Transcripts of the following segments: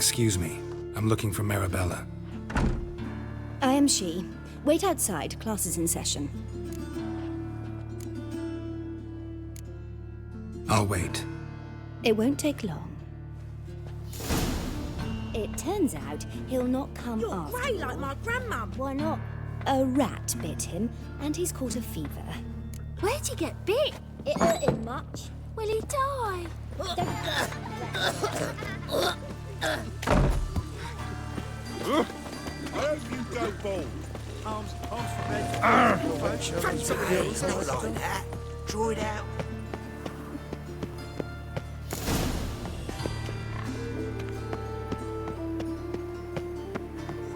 Excuse me. I'm looking for Marabella. I am she. Wait outside. Class is in session. I'll wait. It won't take long. It turns out he'll not come You're after. grey like my grandmum. Why not? A rat bit him, and he's caught a fever. Where'd he get bit? It hurt him much. Will he die? I hope you go bald. Arms for It's not like that. Draw it out.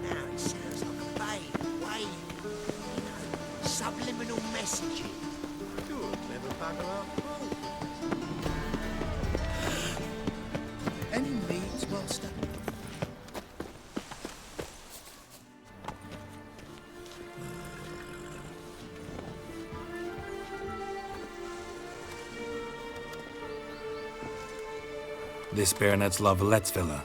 Now it sounds like a babe, wailing. You know, subliminal messaging. You're a clever bugger after all. Any needs, monster? This Baronet's La Vallette's villa.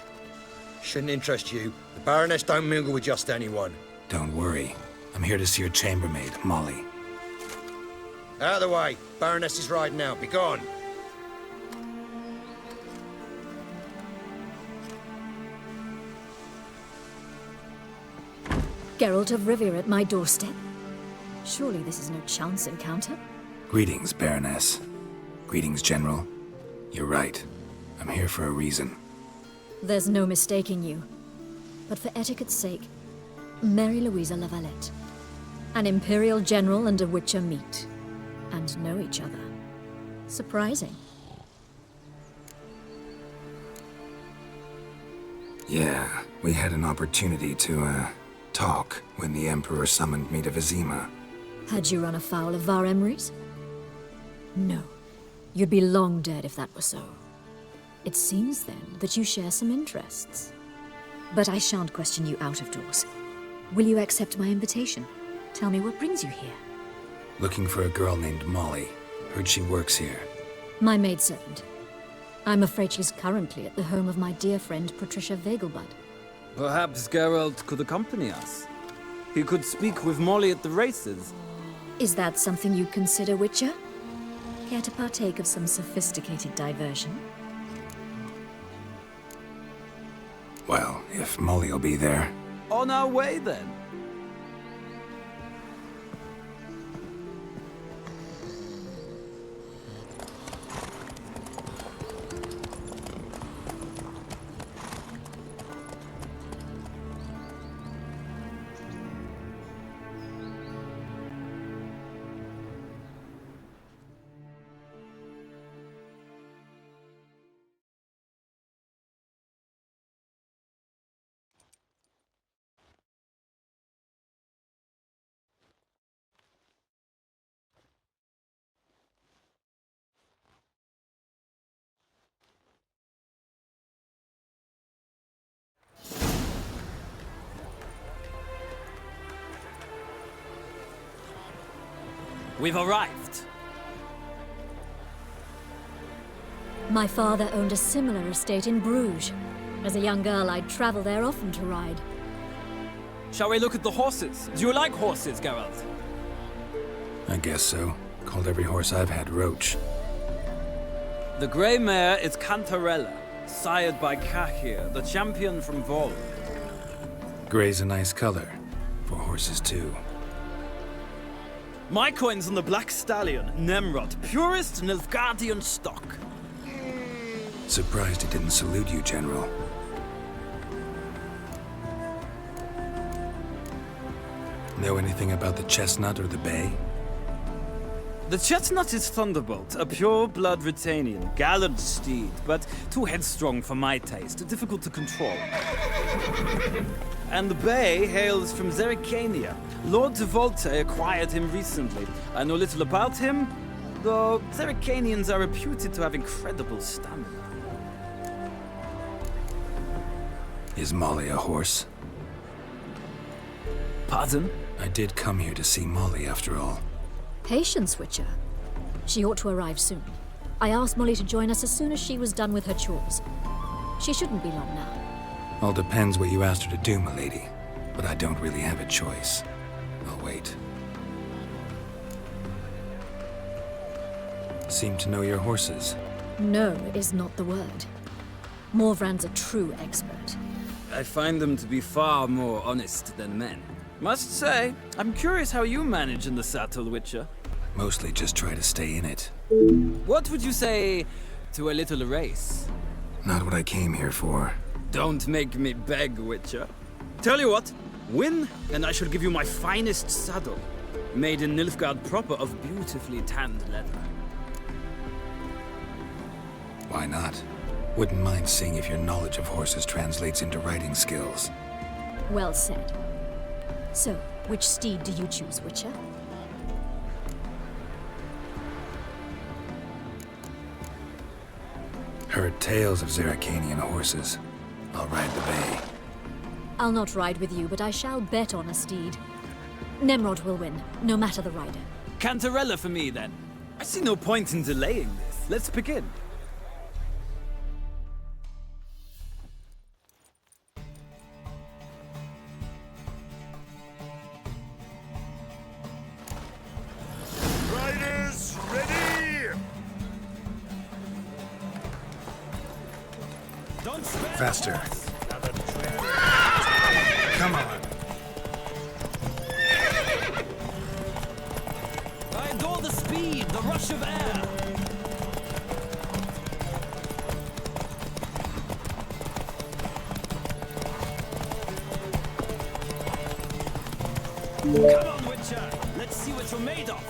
Shouldn't interest you. The Baroness don't mingle with just anyone. Don't worry. I'm here to see your chambermaid, Molly. Out of the way. Baroness is riding out. Be gone. Geralt of Rivia at my doorstep? Surely this is no chance encounter? Greetings, Baroness. Greetings, General. You're right. I'm here for a reason. There's no mistaking you. But for etiquette's sake, Mary Louisa La Valette. An Imperial General and a Witcher meet. And know each other. Surprising. Yeah, we had an opportunity to, talk when the Emperor summoned me to Vizima. Had you run afoul of Var Emrys? No. You'd be long dead if that were so. It seems, then, that you share some interests. But I shan't question you out of doors. Will you accept my invitation? Tell me what brings you here. Looking for a girl named Molly. Heard she works here. My maidservant. I'm afraid she's currently at the home of my dear friend Patricia Vegelbud. Perhaps Geralt could accompany us. He could speak with Molly at the races. Is that something you consider, Witcher? Care to partake of some sophisticated diversion? Well, if Molly'll be there. On our way, then. We've arrived. My father owned a similar estate in Bruges. As a young girl, I'd travel there often to ride. Shall we look at the horses? Do you like horses, Geralt? I guess so. Called every horse I've had Roach. The grey mare is Cantarella, sired by Cahir, the champion from Vol. Gray's a nice color. For horses, too. My coin's on the Black Stallion, Nemrod, purest Nilfgaardian stock. Surprised it didn't salute you, General. Know anything about the Chestnut or the Bay? The Chestnut is Thunderbolt, a pure-blood Retanian, gallant steed, but too headstrong for my taste, difficult to control. And the Bay hails from Zerrikania. Lord de Volte acquired him recently. I know little about him, though Zerrikanians are reputed to have incredible stamina. Is Molly a horse? Pardon? I did come here to see Molly, after all. Patience, Witcher. She ought to arrive soon. I asked Molly to join us as soon as she was done with her chores. She shouldn't be long now. All depends what you asked her to do, milady. But I don't really have a choice. I'll wait. Seem to know your horses. No is not the word. Morvran's a true expert. I find them to be far more honest than men. Must say, I'm curious how you manage in the saddle, Witcher. Mostly just try to stay in it. What would you say to a little race? Not what I came here for. Don't make me beg, Witcher. Tell you what, win, and I shall give you my finest saddle. Made in Nilfgaard proper of beautifully tanned leather. Why not? Wouldn't mind seeing if your knowledge of horses translates into riding skills. Well said. So, which steed do you choose, Witcher? Heard tales of Zerrikanian horses. I'll ride the bay. I'll not ride with you, but I shall bet on a steed. Nemrod will win, no matter the rider. Cantarella for me, then. I see no point in delaying this. Let's begin. Riders, ready! Don't spare Faster. Come on. I adore the speed, the rush of air. Come on, Witcher. Let's see what you're made of.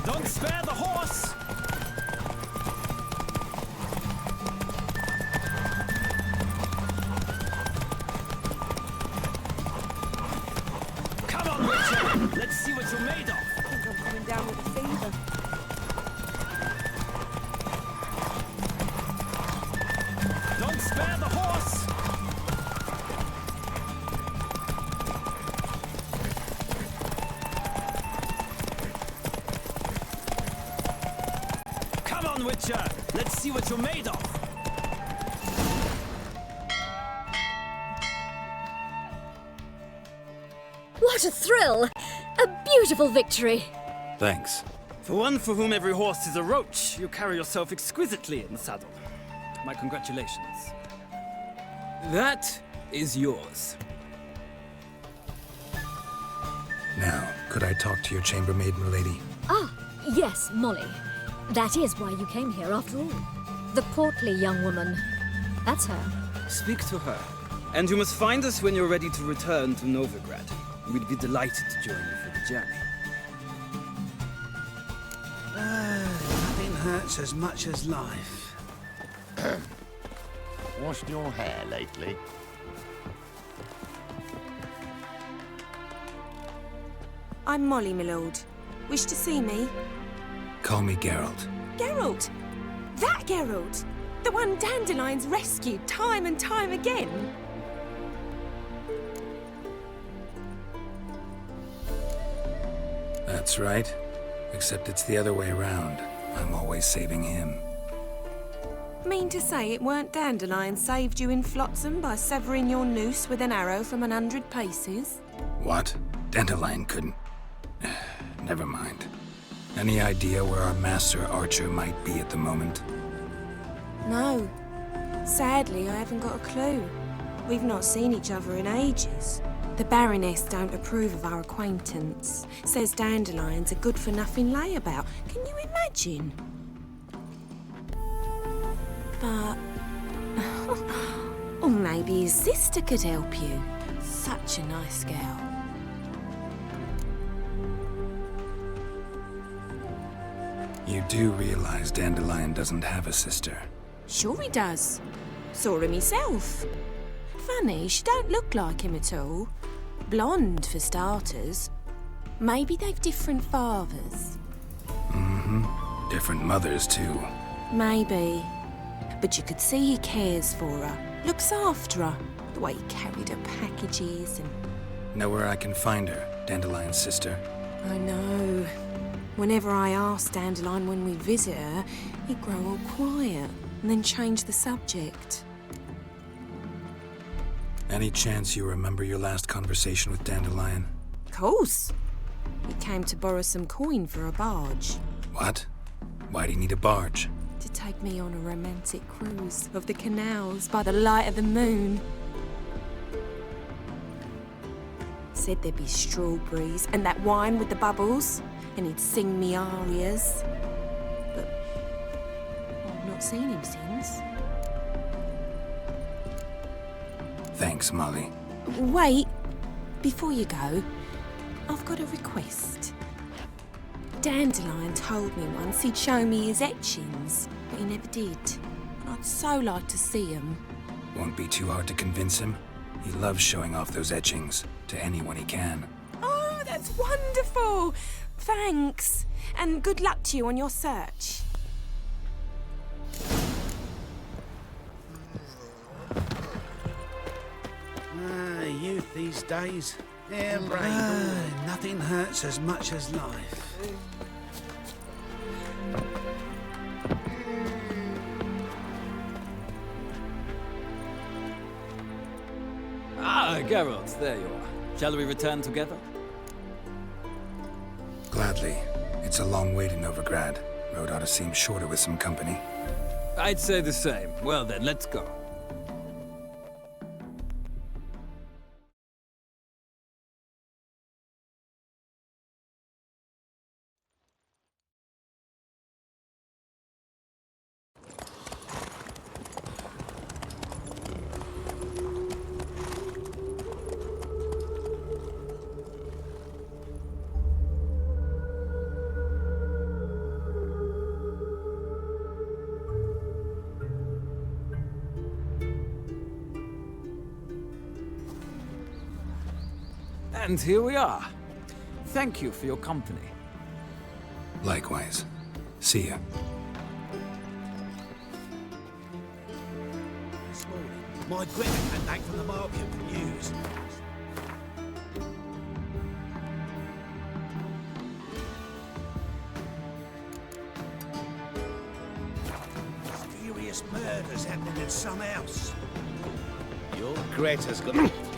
Don't spare the horse! Come on, Witcher! Let's see what you're made of! I think I'm coming down with a fever. Don't spare the horse! Come on, Witcher! Let's see what you're made of! What a thrill! A beautiful victory! Thanks. For one for whom every horse is a roach, you carry yourself exquisitely in the saddle. My congratulations. That is yours. Now, could I talk to your chambermaid, milady? Ah, yes, Molly. That is why you came here after all. The portly young woman. That's her. Speak to her. And you must find us when you're ready to return to Novigrad. We'd be delighted to join you for the journey. Nothing hurts as much as life. Washed your hair lately? I'm Molly, my lord. Wish to see me? Call me Geralt. Geralt! That Geralt! The one Dandelion's rescued time and time again! That's right. Except it's the other way around. I'm always saving him. Mean to say it weren't Dandelion saved you in Flotsam by severing your noose with an arrow from 100 paces? What? Dandelion couldn't. Never mind. Any idea where our master archer might be at the moment? No. Sadly, I haven't got a clue. We've not seen each other in ages. The Baroness don't approve of our acquaintance. Says Dandelion's a good-for-nothing layabout. Can you imagine? But... or maybe his sister could help you. Such a nice girl. You do realize Dandelion doesn't have a sister. Sure he does. Saw him himself. Funny, she don't look like him at all. Blonde, for starters. Maybe they've different fathers. Different mothers, too. Maybe. But you could see he cares for her. Looks after her. The way he carried her packages and... Know where I can find her, Dandelion's sister. I know. Whenever I ask Dandelion when we visit her, he'd grow all quiet and then change the subject. Any chance you remember your last conversation with Dandelion? Of course. He came to borrow some coin for a barge. What? Why do you need a barge? To take me on a romantic cruise of the canals by the light of the moon. Said there'd be strawberries and that wine with the bubbles, and he'd sing me arias. But I've not seen him since. Thanks, Molly. Wait, before you go, I've got a request. Dandelion told me once he'd show me his etchings, but he never did. I'd so like to see them. Won't be too hard to convince him. He loves showing off those etchings to anyone he can. Oh, that's wonderful! Thanks, and good luck to you on your search. Youth these days. Harebrained. Nothing hurts as much as life. Ah, Geralt, there you are. Shall we return together? Gladly. It's a long way to Novigrad. Road ought to seem shorter with some company. I'd say the same. Well then, let's go. And here we are. Thank you for your company. Likewise. See ya. This morning, my Greta came back from the market with news. Mysterious murders happening in some house. Your Greta's got...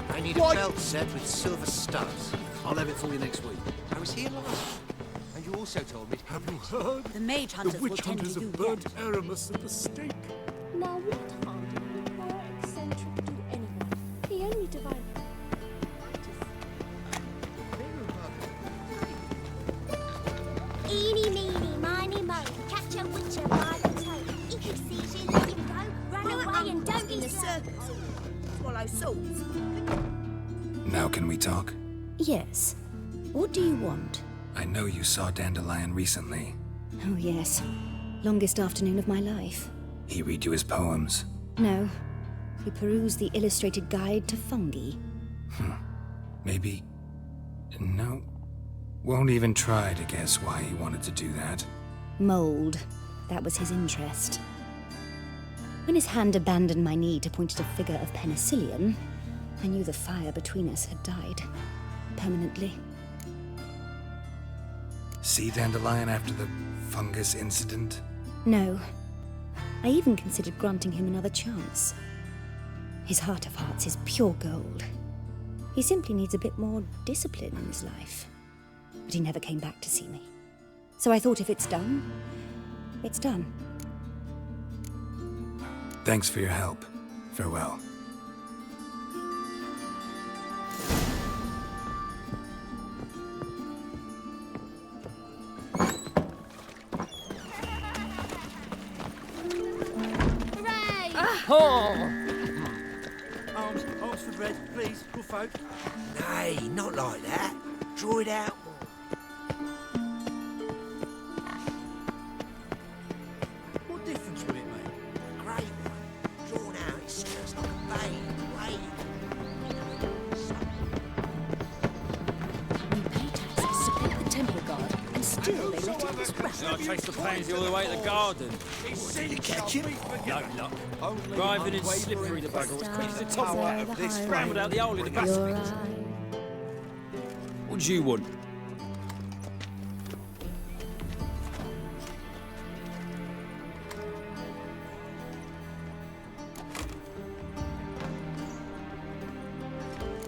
I need a belt set with silver studs. I'll have it for you next week. I was here last. And you also told me to Have you heard? The mage hunters will tend to do burnt yet. Aramis at the stake. Now what harm did the poor eccentric do anyone? He only divined Eeny, meeny, miny, moe. Catch a witcher by the toe. If he sees you, let him go. Run away and don't be slow. Swallow swords. Now can we talk? Yes. What do you want? I know you saw Dandelion recently. Oh, yes. Longest afternoon of my life. He read you his poems. No. He perused the illustrated guide to fungi. Maybe... No. Won't even try to guess why he wanted to do that. Mold. That was his interest. When his hand abandoned my knee to point at a figure of penicillium, I knew the fire between us had died. Permanently. See Dandelion after the fungus incident? No. I even considered granting him another chance. His heart of hearts is pure gold. He simply needs a bit more discipline in his life. But he never came back to see me. So I thought if it's done, it's done. Thanks for your help. Farewell. Arms for bread, please, good folk. Nay, not like that. Draw it out more. What difference will it make? Great one. Drawn out, it's just like a vein, We pay taxes, support the temple guard, and still they let it express. I'll chase the pansy all the way to the garden. Did you catch him? No luck. Driving in slippery, the bugger was quick as a top Star hat. the They highway, scrambled out the hole in the your basket. eye. What do you want?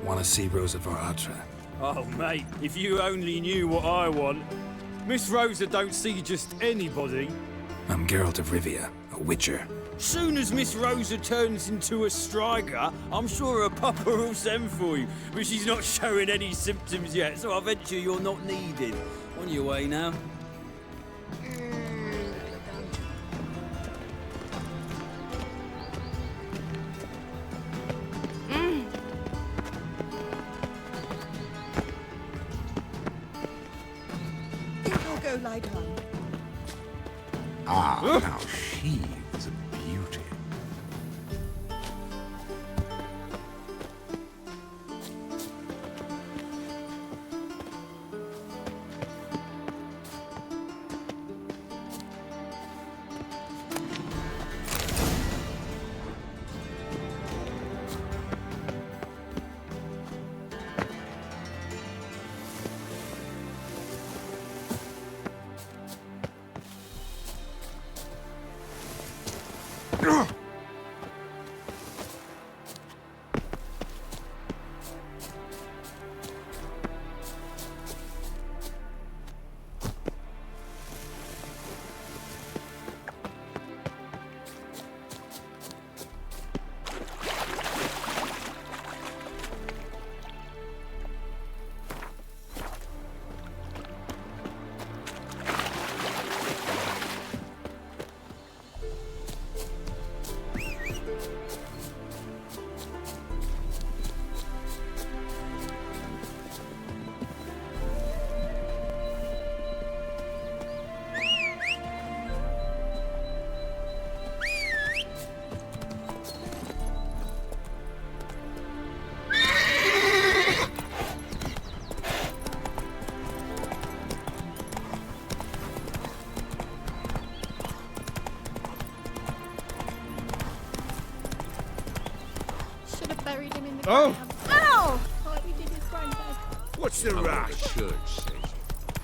Want to see Rosa var Atra? Oh, mate, if you only knew what I want. Miss Rosa don't see just anybody. I'm Geralt of Rivia, a witcher. Soon as Miss Rosa turns into a striker, I'm sure her papa will send for you. But she's not showing any symptoms yet, so I venture you're not needed. On your way now. Go lie down. Ah, now she was a beauty. Buried him in the Oh! ground. Ow! Like we did his granddad. What's the rush? The church says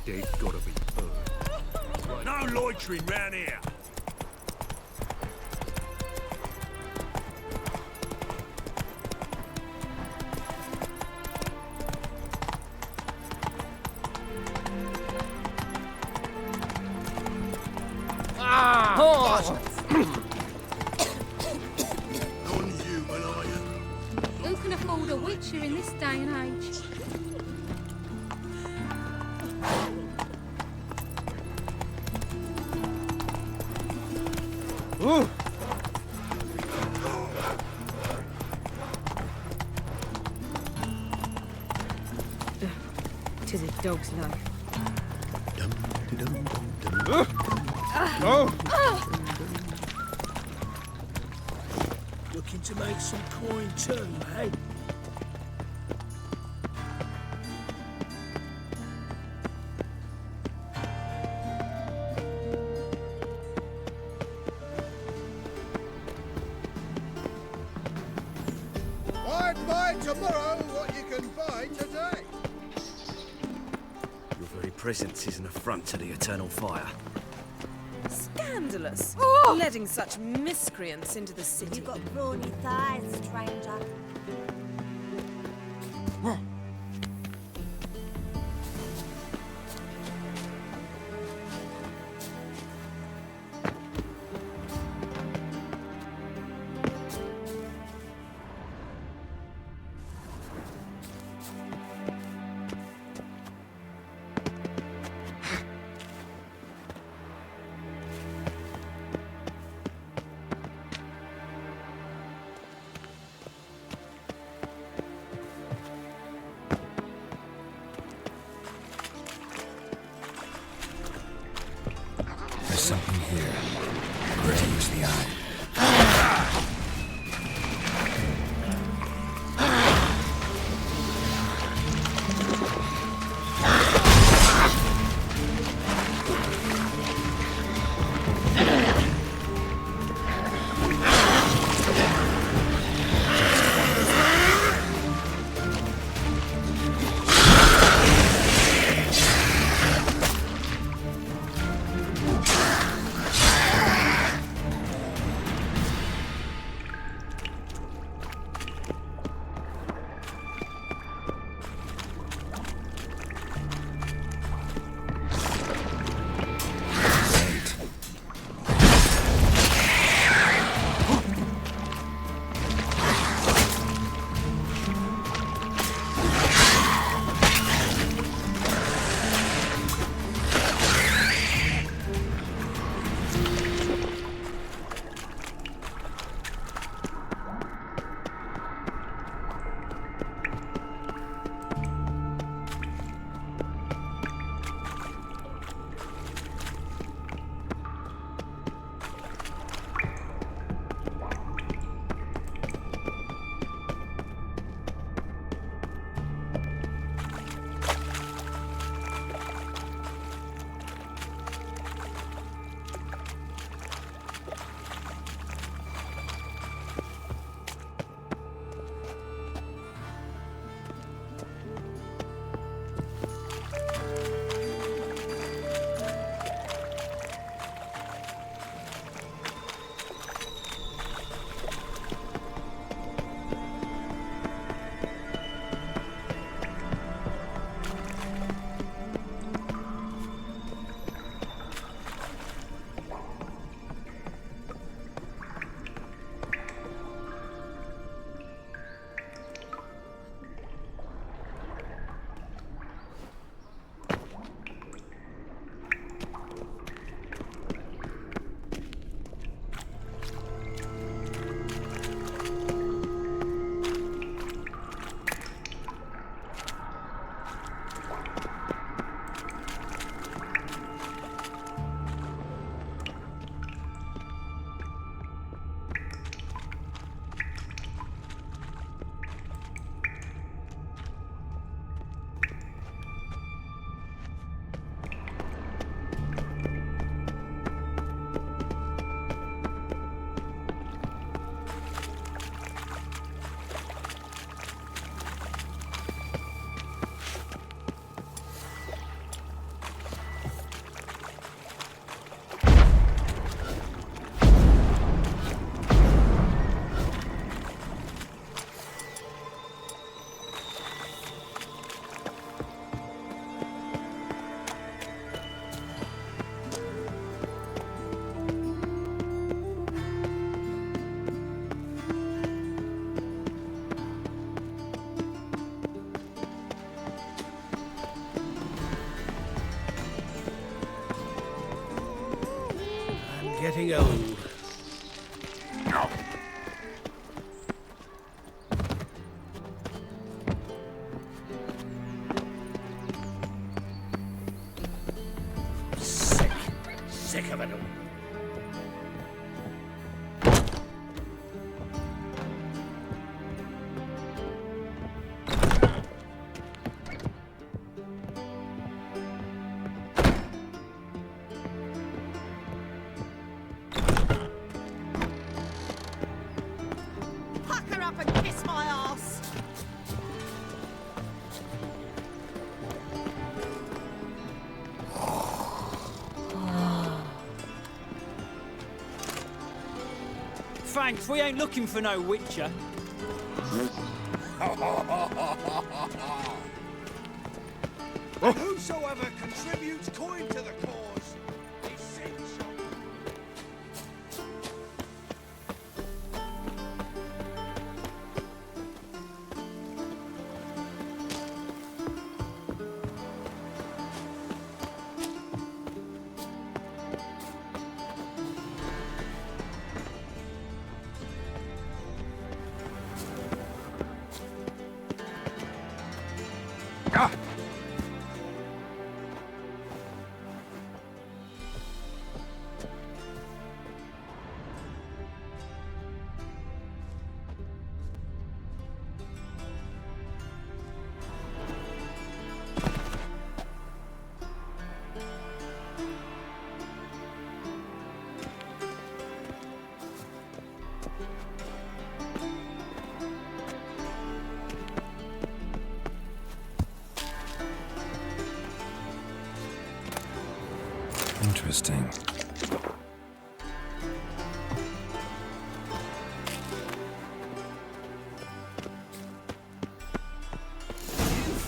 they've got to be heard. No loitering round here. Non-human, are you? Who can afford a witcher in this day and age? Ooh. Tis a dog's life. Oh! Looking to make some coin too, eh? Buy tomorrow what you can buy today. Your very presence is an affront to the eternal fire. Scandalous. Letting such miscreants into the city. You've got brawny thighs, stranger. There's something here. Where to use the eye. getting old. Sick of it all. Pucker up and kiss my ass. Thanks, we ain't looking for no witcher. Whosoever contributes coin to the cause is censure. Interesting.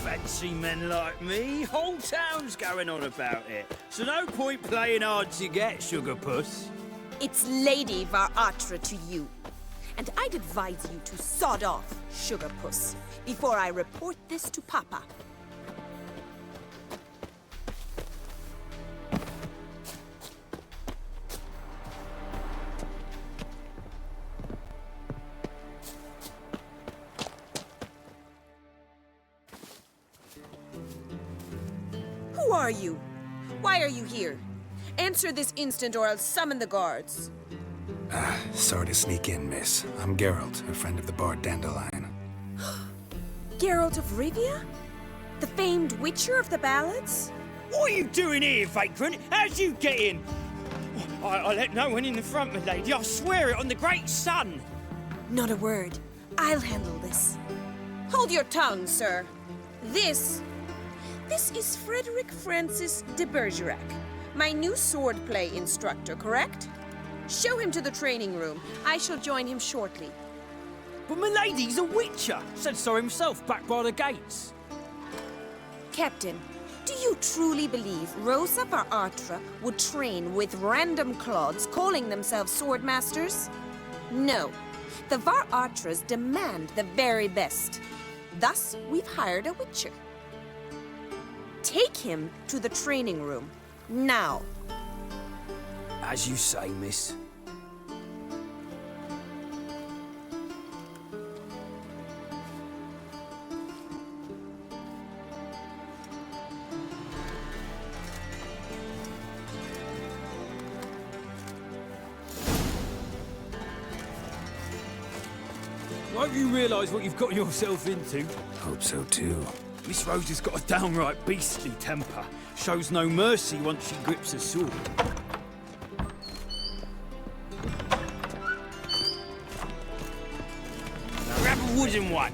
Fancy men like me, whole town's going on about it. So no point playing hard to get, sugar puss. It's Lady Var-Atra to you. And I'd advise you to sod off, sugar puss, before I report this to Papa. Who are you? Why are you here? Answer this instant or I'll summon the guards. Sorry to sneak in, miss. I'm Geralt, a friend of the bard Dandelion. Geralt of Rivia? The famed witcher of the ballads? What are you doing here, vagrant? How'd you get in? I let no one in the front, my lady. I swear it on the great sun. Not a word. I'll handle this. Hold your tongue, sir. This is Frederick Francis de Bergerac, my new swordplay instructor, correct? Show him to the training room. I shall join him shortly. But my lady's a witcher. Said so himself back by the gates. Captain, do you truly believe Rosa Var-Atra would train with random clods calling themselves swordmasters? No. The Var-Atras demand the very best. Thus, we've hired a witcher. Take him to the training room. Now. As you say, miss. Won't you realise what you've got yourself into? Hope so too. Miss Rosa's got a downright beastly temper. Shows no mercy once she grips a sword. Now grab a wooden one.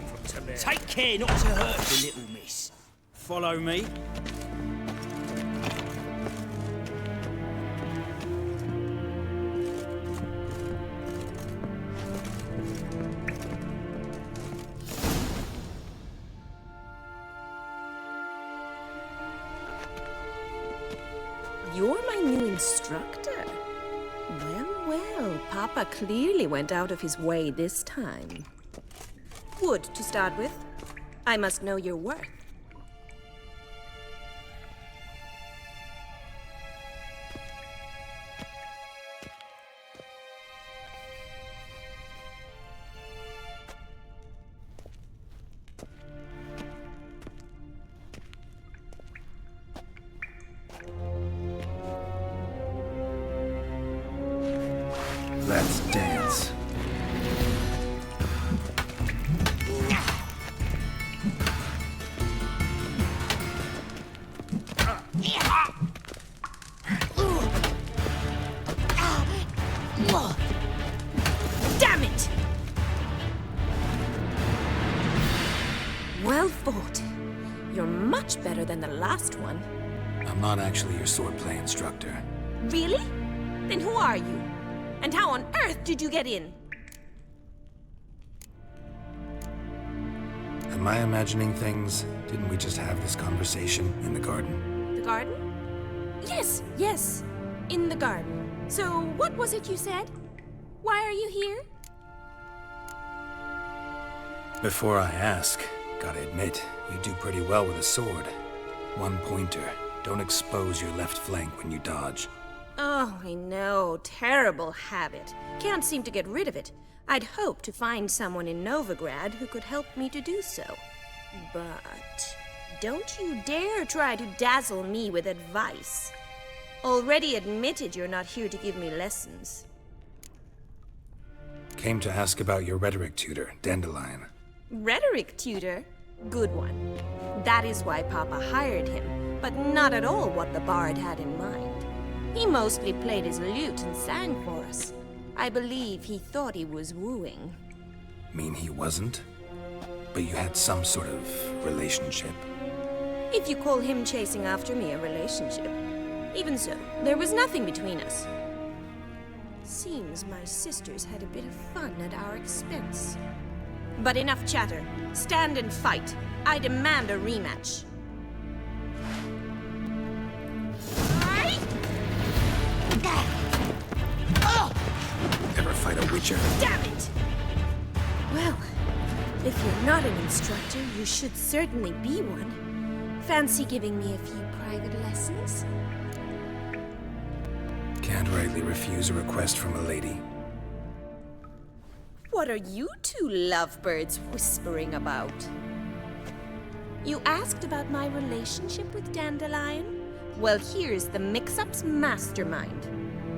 Take care not to hurt the little miss. Follow me. You're my new instructor? Well, Papa clearly went out of his way this time. Wood, to start with. I must know your worth. last one. I'm not actually your swordplay instructor. Really? Then who are you? And how on earth did you get in? Am I imagining things? Didn't we just have this conversation in the garden? The garden? Yes. In the garden. So, what was it you said? Why are you here? Before I ask, gotta admit, you do pretty well with a sword. One pointer. Don't expose your left flank when you dodge. Oh, I know. Terrible habit. Can't seem to get rid of it. I'd hoped to find someone in Novigrad who could help me to do so. But don't you dare try to dazzle me with advice. Already admitted you're not here to give me lessons. Came to ask about your rhetoric tutor, Dandelion. Rhetoric tutor? Good one. That is why Papa hired him, but not at all what the bard had in mind. He mostly played his lute and sang for us. I believe he thought he was wooing. Mean he wasn't? But you had some sort of relationship? If you call him chasing after me a relationship. Even so, there was nothing between us. Seems my sisters had a bit of fun at our expense. But enough chatter. Stand and fight. I demand a rematch. Ever fight a witcher? Damn it! Well, if you're not an instructor, you should certainly be one. Fancy giving me a few private lessons? Can't rightly refuse a request from a lady. What are you two lovebirds whispering about? You asked about my relationship with Dandelion? Well, here's the mix-up's mastermind.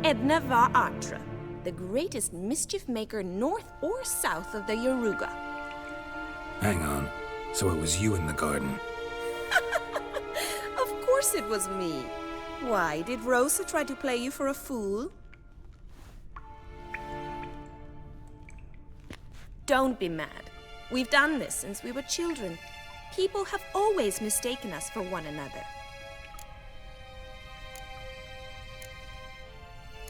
Edna var Atra, the greatest mischief maker north or south of the Yaruga. Hang on. So it was you in the garden? Of course it was me. Why, did Rosa try to play you for a fool? Don't be mad. We've done this since we were children. People have always mistaken us for one another.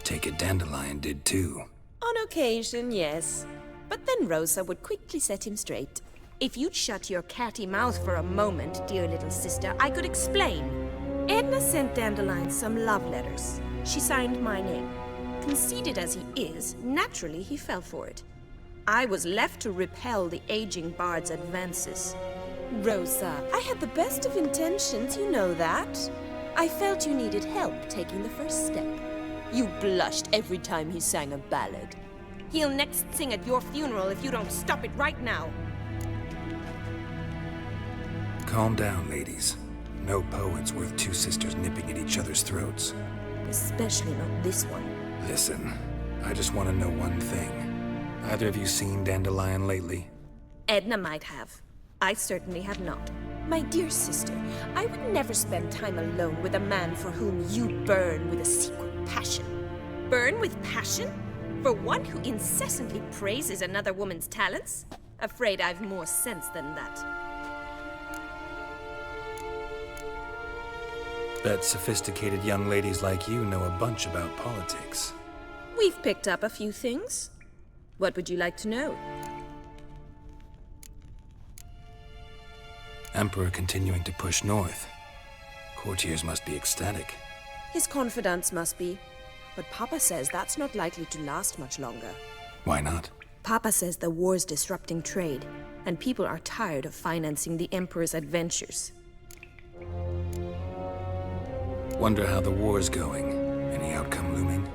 Take it Dandelion did too. On occasion, yes. But then Rosa would quickly set him straight. If you'd shut your catty mouth for a moment, dear little sister, I could explain. Edna sent Dandelion some love letters. She signed my name. Conceited as he is, naturally he fell for it. I was left to repel the aging bard's advances. Rosa, I had the best of intentions, you know that. I felt you needed help taking the first step. You blushed every time he sang a ballad. He'll next sing at your funeral if you don't stop it right now. Calm down, ladies. No poet's worth two sisters nipping at each other's throats. Especially not this one. Listen, I just want to know one thing. Either of you seen Dandelion lately? Edna might have. I certainly have not. My dear sister, I would never spend time alone with a man for whom you burn with a secret passion. Burn with passion? For one who incessantly praises another woman's talents? Afraid I've more sense than that. Bet sophisticated young ladies like you know a bunch about politics. We've picked up a few things. What would you like to know? Emperor continuing to push north. Courtiers must be ecstatic. His confidants must be. But Papa says that's not likely to last much longer. Why not? Papa says the war's disrupting trade, and people are tired of financing the Emperor's adventures. Wonder how the war's going. Any outcome looming?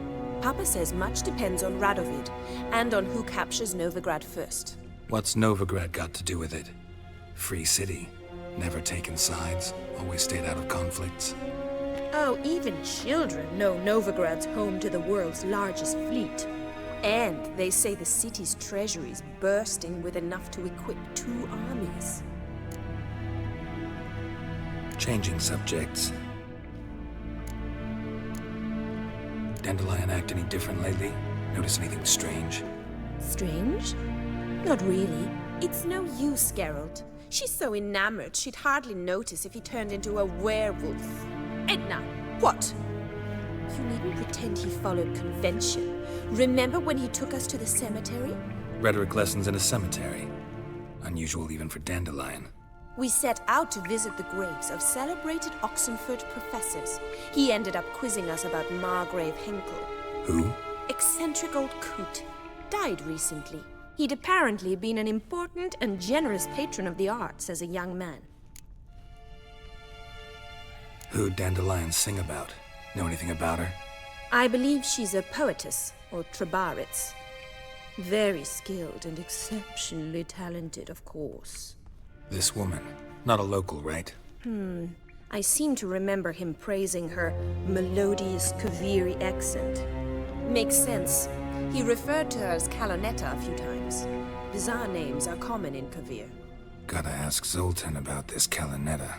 Papa says much depends on Radovid, and on who captures Novigrad first. What's Novigrad got to do with it? Free city. Never taken sides. Always stayed out of conflicts. Oh, even children know Novigrad's home to the world's largest fleet. And they say the city's treasury's bursting with enough to equip 2 armies. Changing subjects. Dandelion act any different lately? Notice anything strange? Strange? Not really. It's no use, Geralt. She's so enamored she'd hardly notice if he turned into a werewolf. Edna, what? You needn't pretend he followed convention. Remember when he took us to the cemetery? Rhetoric lessons in a cemetery. Unusual even for Dandelion. We set out to visit the graves of celebrated Oxenford professors. He ended up quizzing us about Margrave Henkel. Who? Eccentric old coot. Died recently. He'd apparently been an important and generous patron of the arts as a young man. Who'd Dandelion sing about? Know anything about her? I believe she's a poetess, or Trebaritz. Very skilled and exceptionally talented, of course. This woman. Not a local, right? I seem to remember him praising her melodious Kaviri accent. Makes sense. He referred to her as Calonetta a few times. Bizarre names are common in Kavir. Gotta ask Zoltan about this Calonetta.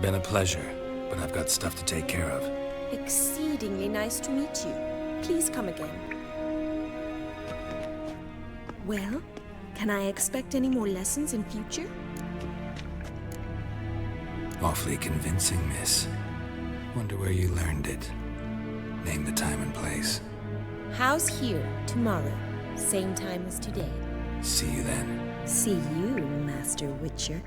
Been a pleasure, but I've got stuff to take care of. Exceedingly nice to meet you. Please come again. Well, can I expect any more lessons in future? Awfully convincing, miss. Wonder where you learned it. Name the time and place. House here, tomorrow. Same time as today. See you then. See you, Master Witcher.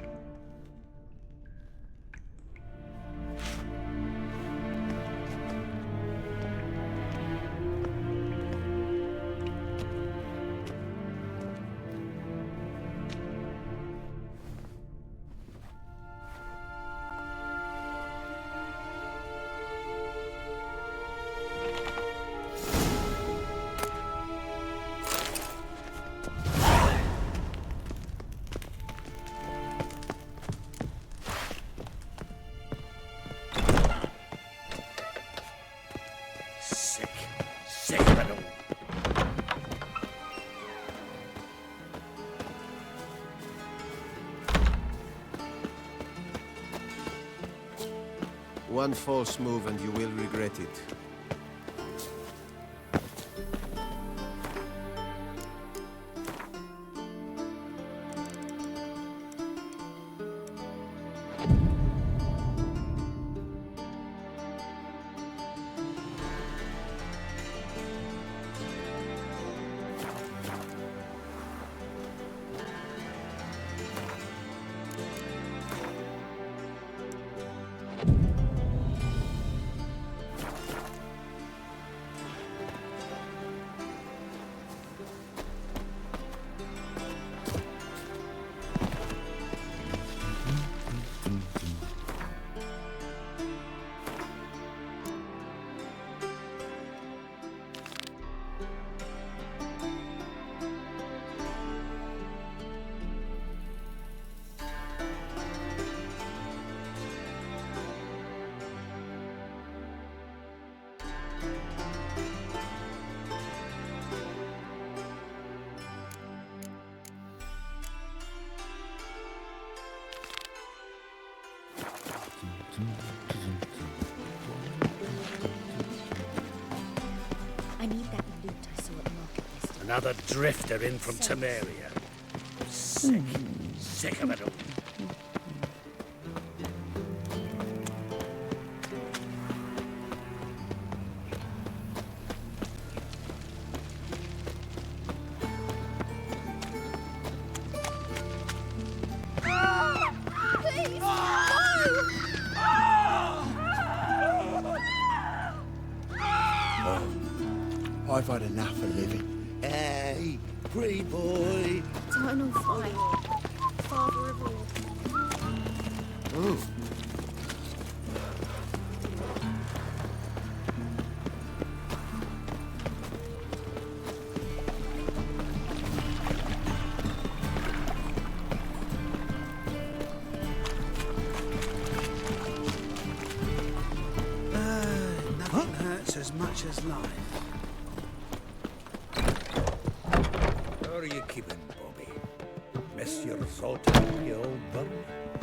Sick of it all. One false move and you will regret it. I need that loot I saw at the market yesterday. Another drifter in from Temeria. Sick of it all. I've had enough of living. Hey, pretty boy. Eternal fire. Father of all. Nothing hurts as much as life. How are you keeping, Bobby? Miss your Zoltan, you old bird?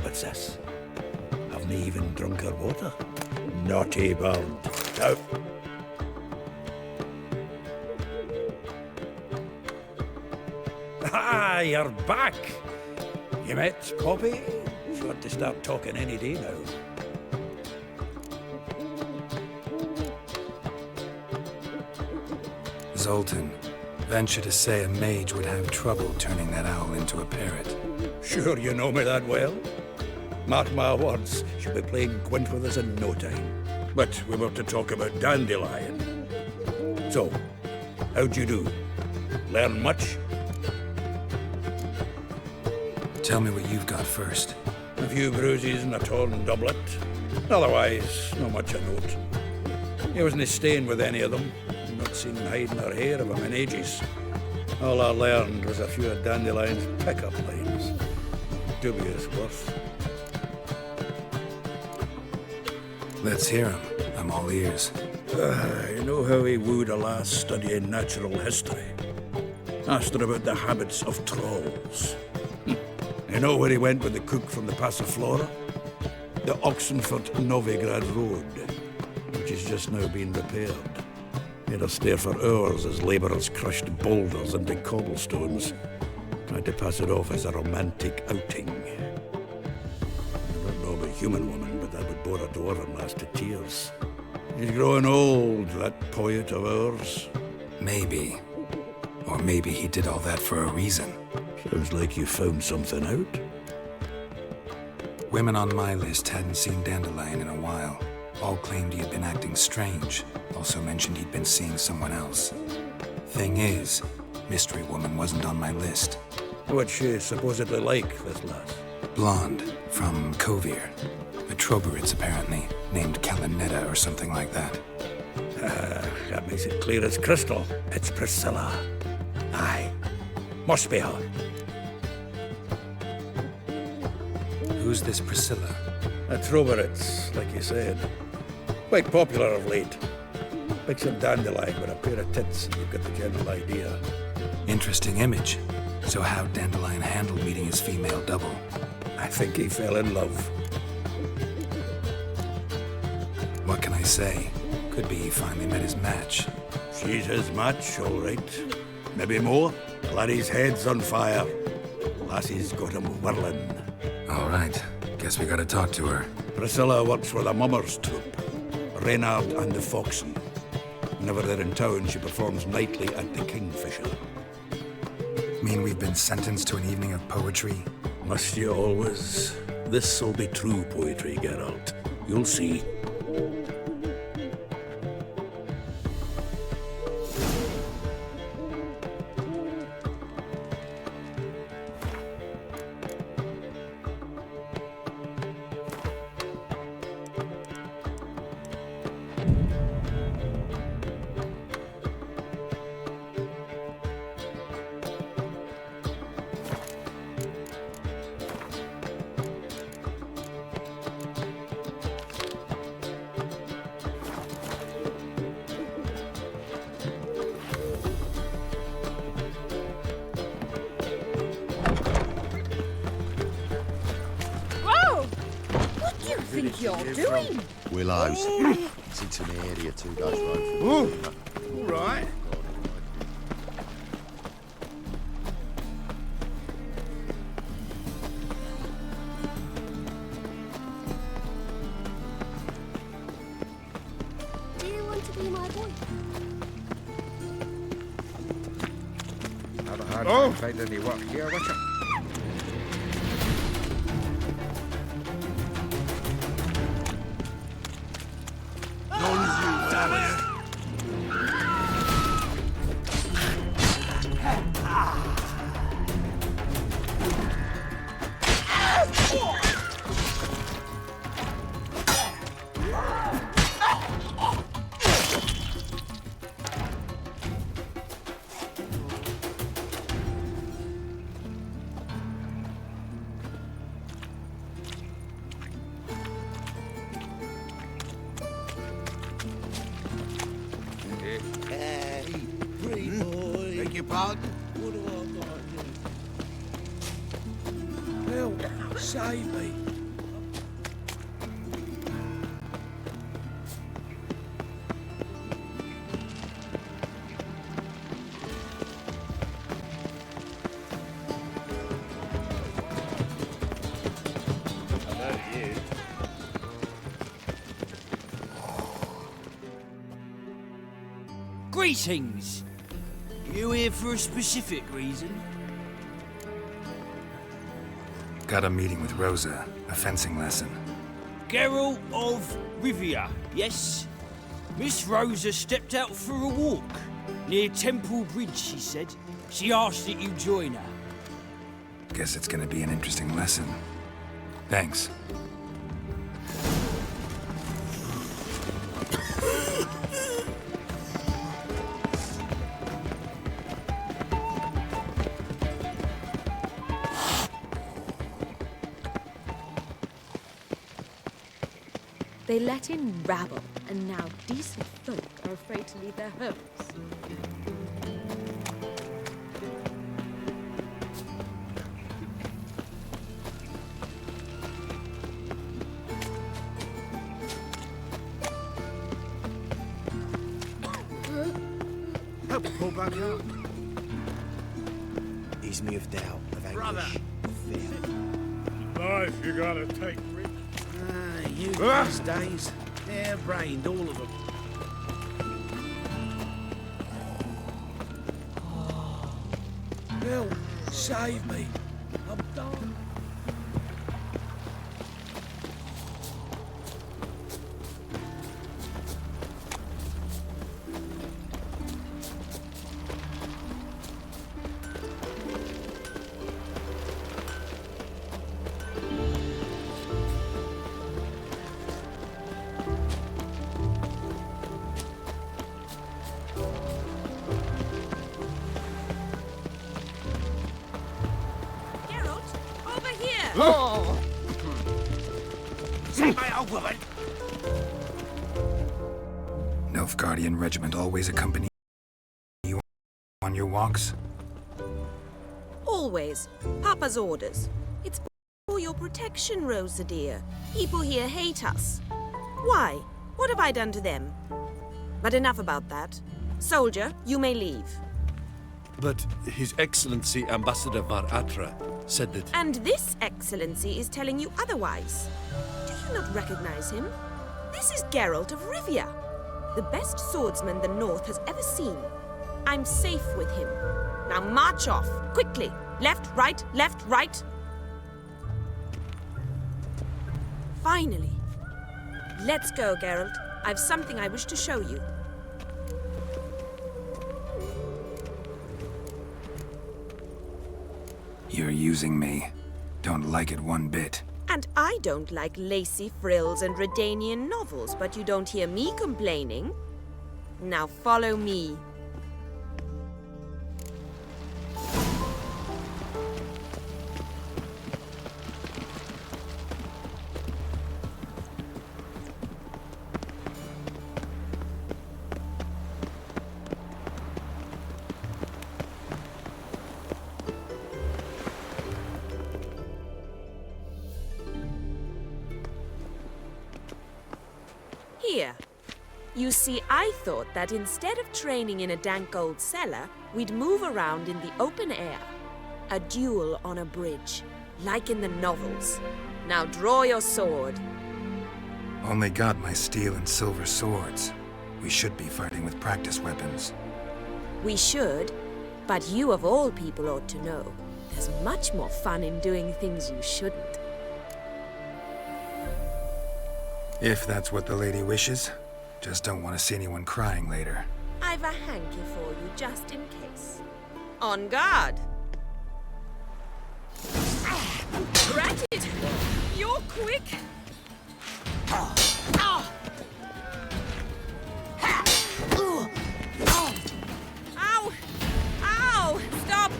What's this? Haven't even drunk her water? Naughty bird. Out. Ah, you're back. You met Poppy? Sure to start talking any day now. Zoltan, venture to say a mage would have trouble turning that owl into a parrot. Sure you know me that well? Mark my words, she'll be playing Gwent with us in no time. But we were to talk about Dandelion. So, how'd you do? Learn much? Tell me what you've got first. A few bruises and a torn doublet. Otherwise, not much of note. He wasn't staying with any of them. Not seen hiding or hair of him in ages. All I learned was a few of Dandelion's pickup lines. Dubious worth. Let's hear him. I'm all ears. You know how he wooed a lass studying natural history? Asked her about the habits of trolls. You know where he went with the cook from the Passiflora? The Oxenfurt-Novigrad Road, which is just now being repaired. Made us stare for hours as labourers crushed boulders into cobblestones. Tried to pass it off as a romantic outing. I don't know of a human woman, but that would bore a dwarven lass to tears. He's growing old, that poet of ours. Maybe. Or maybe he did all that for a reason. Sounds like you found something out. Women on my list hadn't seen Dandelion in a while. All claimed he had been acting strange. Also mentioned he'd been seeing someone else. Thing is, Mystery Woman wasn't on my list. What's she supposedly like, this lass? Blonde, from Kovir. A Troberids, apparently, named Kalinetta or something like that. That makes it clear as crystal. It's Priscilla. Aye. Must be her. Who's this Priscilla? A Troberids, like you said. Quite popular of late. Picture Dandelion with a pair of tits and you've got the general idea. Interesting image. So how'd Dandelion handle meeting his female double? I think he fell in love. What can I say? Could be he finally met his match. She's his match, all right. Maybe more. Laddie's head's on fire. Lassie's got him whirling. All right. Guess we gotta talk to her. Priscilla works for the Mummers troupe. Reynard and the Foxen. Whenever they're in town, she performs nightly at the Kingfisher. Mean we've been sentenced to an evening of poetry? Must you always? This'll be true poetry, Geralt. You'll see. Think you're doing? Willows. It's into the area 2 days road from All right. Do you want to be my boy? Not a hard time finding any work here, Witcher. Beg your pardon? Well, save me. Greetings! You here for a specific reason? Got a meeting with Rosa, a fencing lesson. Geralt of Rivia, yes? Miss Rosa stepped out for a walk. Near Temple Bridge, she said. She asked that you join her. Guess it's gonna be an interesting lesson. Thanks. They let in rabble, and now decent folk are afraid to leave their homes. Help pull back out. He's moved out of anguish. Brother. Of fear. Life you gotta take, Rick. You these days. Hair-brained, all of them. Help! Save me! I'm done. Nilfgaardian regiment always accompany you on your walks? Always. Papa's orders. It's for your protection, Rosa dear. People here hate us. Why? What have I done to them? But enough about that. Soldier, you may leave. But His Excellency Ambassador Var Atra said that... And this excellency is telling you otherwise. Do you not recognize him? This is Geralt of Rivia, the best swordsman the North has ever seen. I'm safe with him. Now march off, quickly. Left, right, left, right. Finally. Let's go, Geralt. I've something I wish to show you. You're using me. Don't like it one bit. And I don't like lacy frills and Redanian novels, but you don't hear me complaining. Now follow me. Here. You see, I thought that instead of training in a dank old cellar, we'd move around in the open air. A duel on a bridge, like in the novels. Now draw your sword. Only got my steel and silver swords. We should be fighting with practice weapons. We should, but you of all people ought to know. There's much more fun in doing things you shouldn't. If that's what the lady wishes. Just don't want to see anyone crying later. I've a hanky for you, just in case. On guard! Granted! You're quick! Ow! Ow! Stop!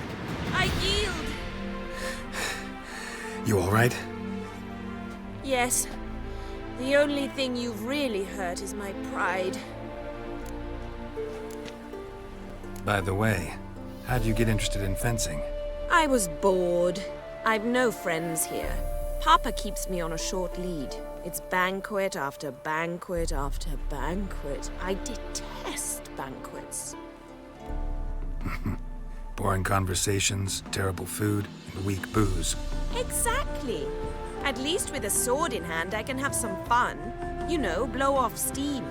I yield! You all right? Yes. The only thing you've really hurt is my pride. By the way, how'd you get interested in fencing? I was bored. I've no friends here. Papa keeps me on a short lead. It's banquet after banquet after banquet. I detest banquets. Boring conversations, terrible food, and weak booze. Exactly. At least with a sword in hand, I can have some fun. You know, blow off steam.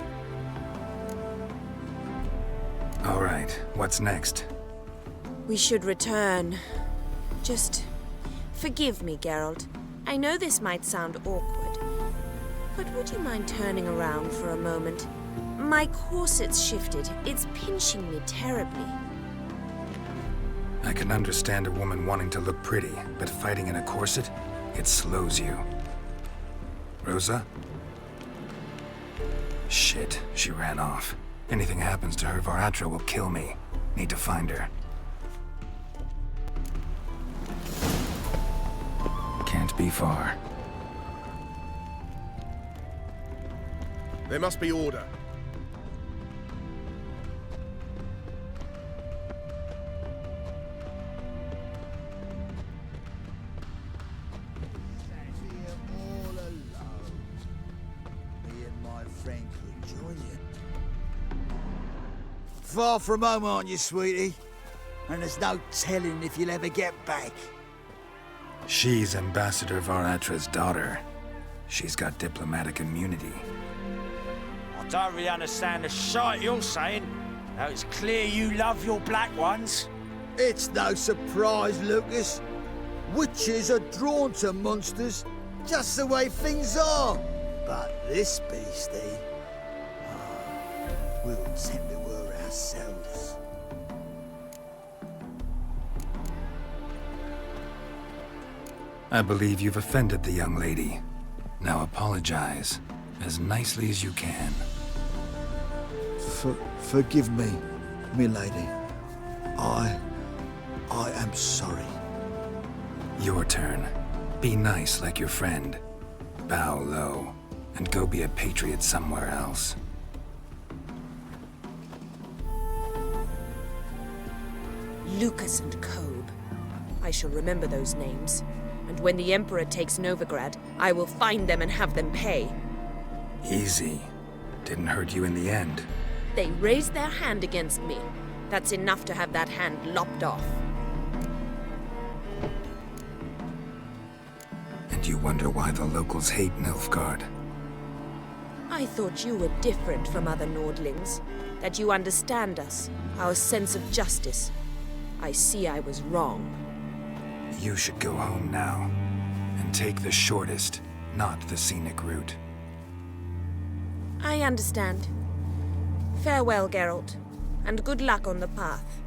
All right, what's next? We should return. Just forgive me, Geralt. I know this might sound awkward, but would you mind turning around for a moment? My corset's shifted. It's pinching me terribly. I can understand a woman wanting to look pretty, but fighting in a corset, it slows you. Rosa? Shit, she ran off. Anything happens to her, Var-Attre will kill me. Need to find her. Can't be far. There must be order. Far from home, aren't you, sweetie? And there's no telling if you'll ever get back. She's Ambassador Var-Attre's daughter. She's got diplomatic immunity. I don't really understand the shite you're saying. Now it's clear you love your black ones. It's no surprise, Lucas. Witches are drawn to monsters, just the way things are. But this beastie, we'll tend to her ourselves. I believe you've offended the young lady. Now apologize, as nicely as you can. Forgive me, milady. I am sorry. Your turn. Be nice like your friend. Bow low, and go be a patriot somewhere else. Lucas and Kobe. I shall remember those names. And when the Emperor takes Novigrad, I will find them and have them pay. Easy. Didn't hurt you in the end. They raised their hand against me. That's enough to have that hand lopped off. And you wonder why the locals hate Nilfgaard. I thought you were different from other Nordlings. That you understand us, our sense of justice. I see I was wrong. You should go home now, and take the shortest, not the scenic route. I understand. Farewell, Geralt, and good luck on the path.